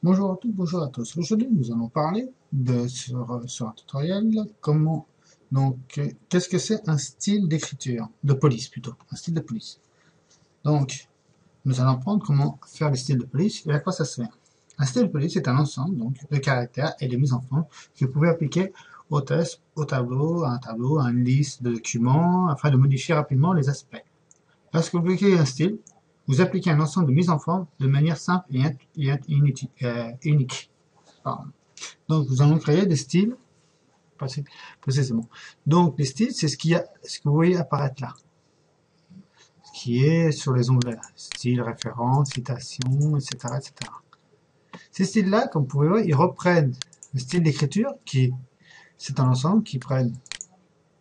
Bonjour à toutes, bonjour à tous. Aujourd'hui, nous allons parler sur un tutoriel qu'est-ce que c'est un style d'écriture, de police plutôt, un style de police. Donc, nous allons apprendre comment faire les styles de police et à quoi ça sert. Un style de police est un ensemble de caractères et de mises en forme que vous pouvez appliquer au test, au tableau, à une liste de documents afin de modifier rapidement les aspects. Lorsque vous appliquez un style, vous appliquez un ensemble de mises en forme de manière simple et unique. Pardon. Donc, nous allons créer des styles précisément. Donc, les styles, c'est ce que vous voyez apparaître là, ce qui est sur les onglets, style, référence, citation, etc., etc. Ces styles-là, comme vous pouvez voir, ils reprennent le style d'écriture c'est un ensemble qui prennent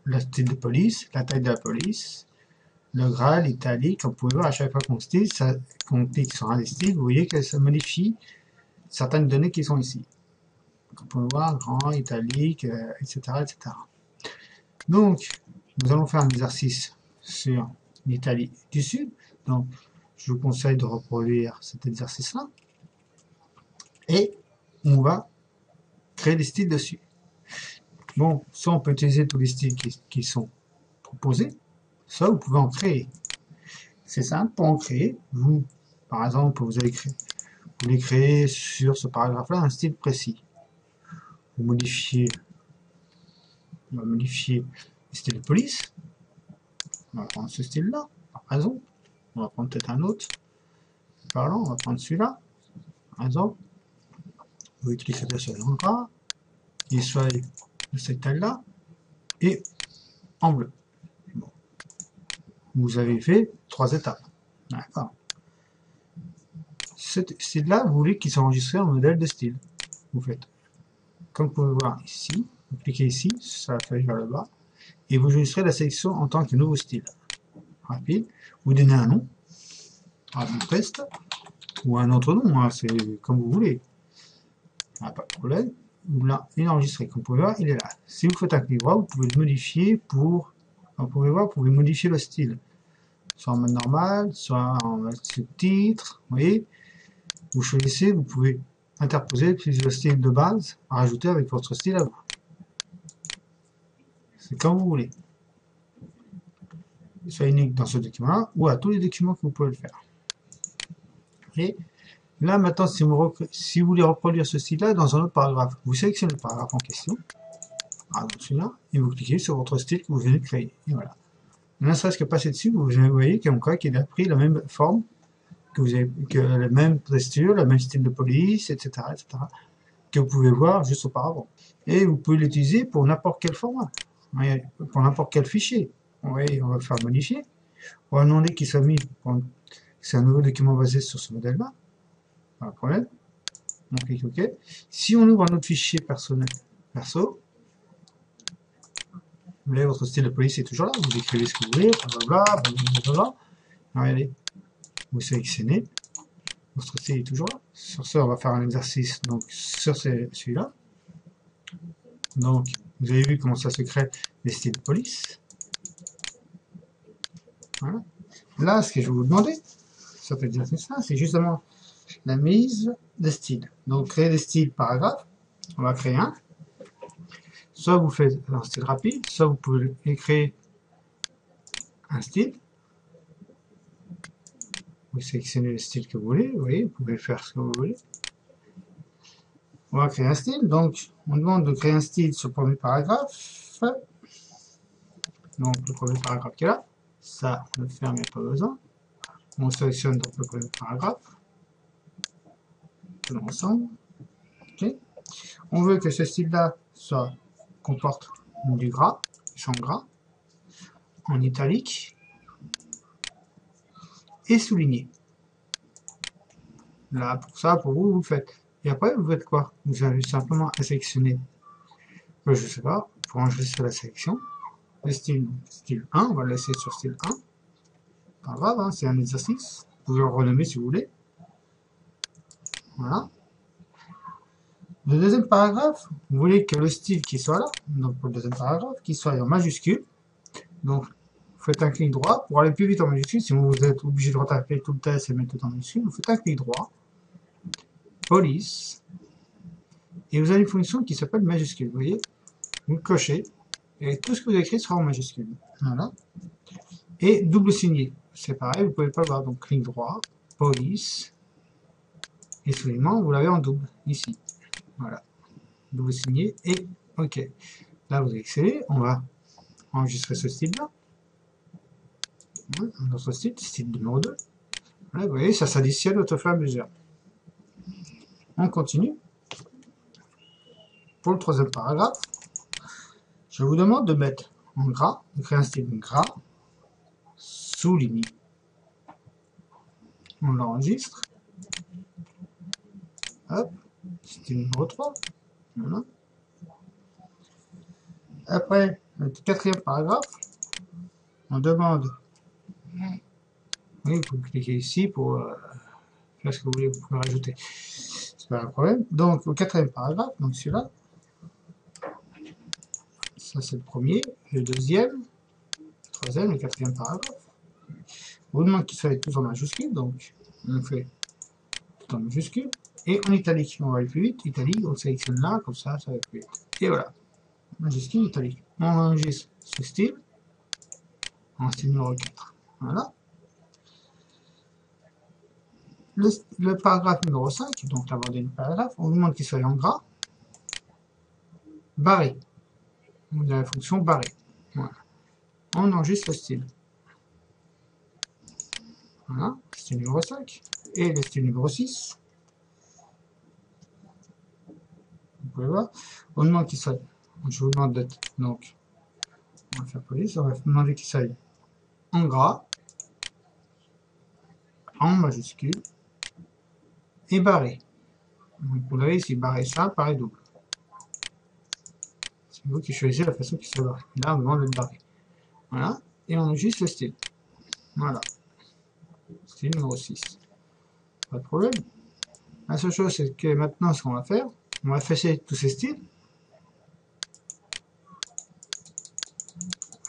le style de police, la taille de la police, le gras, l'italique. Comme vous pouvez voir, à chaque fois qu'on clique sur un des styles, vous voyez que ça modifie certaines données qui sont ici. Comme vous pouvez voir, grand, italique, etc., etc. Donc, nous allons faire un exercice sur l'Italie du Sud. Donc, je vous conseille de reproduire cet exercice-là. Et on va créer des styles dessus. Bon, soit on peut utiliser tous les styles qui sont proposés, soit vous pouvez en créer. C'est simple, pour en créer, par exemple, vous voulez créer sur ce paragraphe-là un style précis. On va modifier le style de police. On va prendre ce style-là, par exemple. On va prendre peut-être un autre. Parlant, on va prendre celui-là, par exemple. Vous cliquez sur le gras, il soit de cette taille-là, et en bleu. Bon. Vous avez fait 3 étapes. D'accord. Ce style-là, vous voulez qu'il soit enregistré en modèle de style. Vous faites, comme vous pouvez voir ici, vous cliquez ici, sur la feuille vers le bas, et vous enregistrez la sélection en tant que nouveau style. Rapide. Vous donnez un nom, rapide test, ou un autre nom, hein, c'est comme vous voulez. Ah, pas de problème. Là, il est enregistré. Comme vous pouvez voir, il est là. Si vous faites un clic droit, vous pouvez le modifier comme vous pouvez voir, vous pouvez modifier le style. Soit en mode normal, soit en mode sous-titre. Vous voyez, vous choisissez, vous pouvez interposer le style de base à rajouter avec votre style à vous. C'est comme vous voulez. Soit unique dans ce document-là ou à tous les documents que vous pouvez le faire. Et là, maintenant, si vous voulez reproduire ce style-là dans un autre paragraphe, vous sélectionnez le paragraphe en question, par exemple celui-là, et vous cliquez sur votre style que vous venez de créer. Et voilà. Ne serait-ce que passer dessus, vous voyez qu'il a pris la même forme, que la même posture, le même style de police, etc., etc., que vous pouvez voir juste auparavant. Et vous pouvez l'utiliser pour n'importe quel format, pour n'importe quel fichier. Oui, on va le faire modifier. On va demander qu'il soit mis, c'est un nouveau document basé sur ce modèle-là. Pas de problème. On clique OK. Si on ouvre un autre fichier perso, vous voyez, votre style de police est toujours là. Vous écrivez ce que vous voulez, blablabla, blablabla. Regardez, vous sélectionnez. Votre style est toujours là. Sur ce, on va faire un exercice donc sur celui-là. Donc, vous avez vu comment ça se crée les styles de police. Voilà. Là, ce que je vais vous demander, ça peut dire ça, c'est justement la mise de style. Donc, créer des styles paragraphes. On va créer un. Soit vous faites un style rapide, soit vous pouvez créer un style. Vous sélectionnez le style que vous voulez, vous voyez, vous pouvez faire ce que vous voulez. On va créer un style, donc on demande de créer un style sur le premier paragraphe. Donc le premier paragraphe qui est là, ça on le ferme, il n'y a pas besoin. On sélectionne donc le premier paragraphe, tout l'ensemble. Okay. On veut que ce style-là comporte du gras, du champ gras, en italique et souligné. Là, pour ça, pour vous, vous le faites. Et après, vous faites quoi? Vous avez simplement à sélectionner, je sais pas, pour enregistrer la sélection, le style 1, on va le laisser sur style 1. Pas grave, hein, c'est un exercice. Vous pouvez le renommer si vous voulez. Voilà. Le deuxième paragraphe, vous voulez que le style qui soit là, donc pour le deuxième paragraphe, qui soit en majuscule. Donc, vous faites un clic droit pour aller plus vite en majuscule. Si vous êtes obligé de retaper tout le texte et mettre tout en majuscule, vous faites un clic droit, police, et vous avez une fonction qui s'appelle majuscule. Vous voyez, vous cochez, et tout ce que vous écrivez sera en majuscule. Voilà. Et double signé. C'est pareil, vous pouvez pas le voir. Donc, clic droit, police, et soulignement, vous l'avez en double, ici. Voilà. Double signé, et OK. Là, vous accélérez, on va enregistrer ce style-là. Un autre style numéro 2. Voilà, vous voyez, ça s'additionne au fur et à mesure. On continue. Pour le troisième paragraphe, je vous demande de mettre en gras, de créer un style gras, souligné. On l'enregistre. Hop, style numéro 3. Voilà. Après, le quatrième paragraphe, on demande, oui, vous cliquez ici pour faire ce que vous voulez, vous pouvez rajouter. C'est pas un problème. Donc, au quatrième paragraphe, donc celui-là, ça c'est le premier, le deuxième, le troisième, le quatrième paragraphe. On vous demande qu'il soit tous en majuscule, donc on fait tout en majuscule. Et en italique, on va aller plus vite, italique, on sélectionne là, comme ça va plus vite. Et voilà, majuscule, italique. On enregistre ce style, en style numéro 4. Voilà. Le paragraphe numéro 5, donc l'avant-dernier paragraphe, on vous demande qu'il soit en gras, barré. Vous avez la fonction barré. Voilà. On enregistre le style. Voilà, style numéro 5. Et le style numéro 6. Vous pouvez voir. On demande qu'il soit. Je vous demande d'être. Donc, on va faire police. On va demander qu'il soit en gras, en majuscule et barré. Donc, vous l'avez ici, barré simple, barré double. C'est vous qui choisissez la façon qui se barre. Là, on demande d'être barré. Voilà. Et on enregistre le style. Voilà. Style numéro 6. Pas de problème. La seule chose, c'est que maintenant, ce qu'on va faire, on va effacer tous ces styles.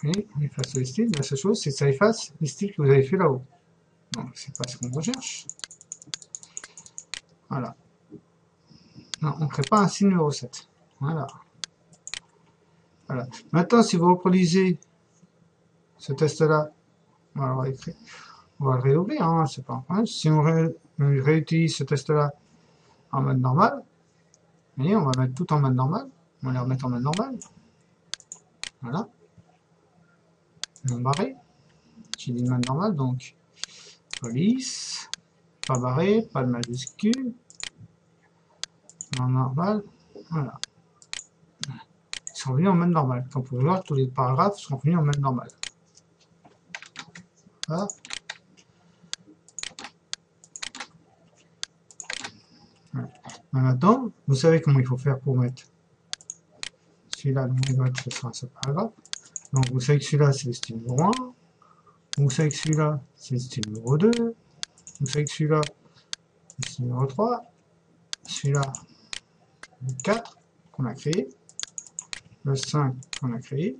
Et on efface les styles. La seule chose, c'est que ça efface les styles que vous avez fait là-haut. Donc, c'est pas ce qu'on recherche. Voilà. Non, on ne crée pas un style numéro 7. Voilà. Voilà. Maintenant, si vous reproduisez ce test-là, on va le réouvrir, hein, c'est pas un problème. Si on réutilise ce test-là en mode normal, vous voyez, on va mettre tout en mode normal. On va les remettre en mode normal. Voilà. Non barré. J'ai dit mode normal, donc police, pas barré, pas de majuscule, non normal, voilà. Ils sont venus en mode normal. Comme vous pouvez voir, tous les paragraphes sont venus en mode normal. Voilà. Voilà. Maintenant, vous savez comment il faut faire pour mettre celui-là, donc il va être sur ce paragraphe. Donc vous savez que celui-là c'est le style numéro 1, vous savez que celui-là c'est le style numéro 2, vous savez que celui-là c'est le style numéro 3, celui-là le 4 qu'on a créé, le 5 qu'on a créé,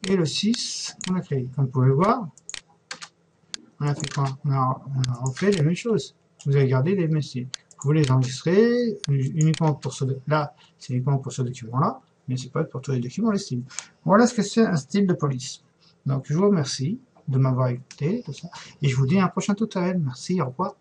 et le 6 qu'on a créé. Comme vous pouvez voir, on a fait quoi? On a refait les mêmes choses. Vous avez gardé les mêmes styles. Vous pouvez les enregistrer uniquement pour ce là, c'est uniquement pour ce document-là, mais c'est pas pour tous les documents les styles. Voilà ce que c'est un style de police. Donc je vous remercie de m'avoir écouté, tout ça, et je vous dis à un prochain tutoriel. Merci, au revoir.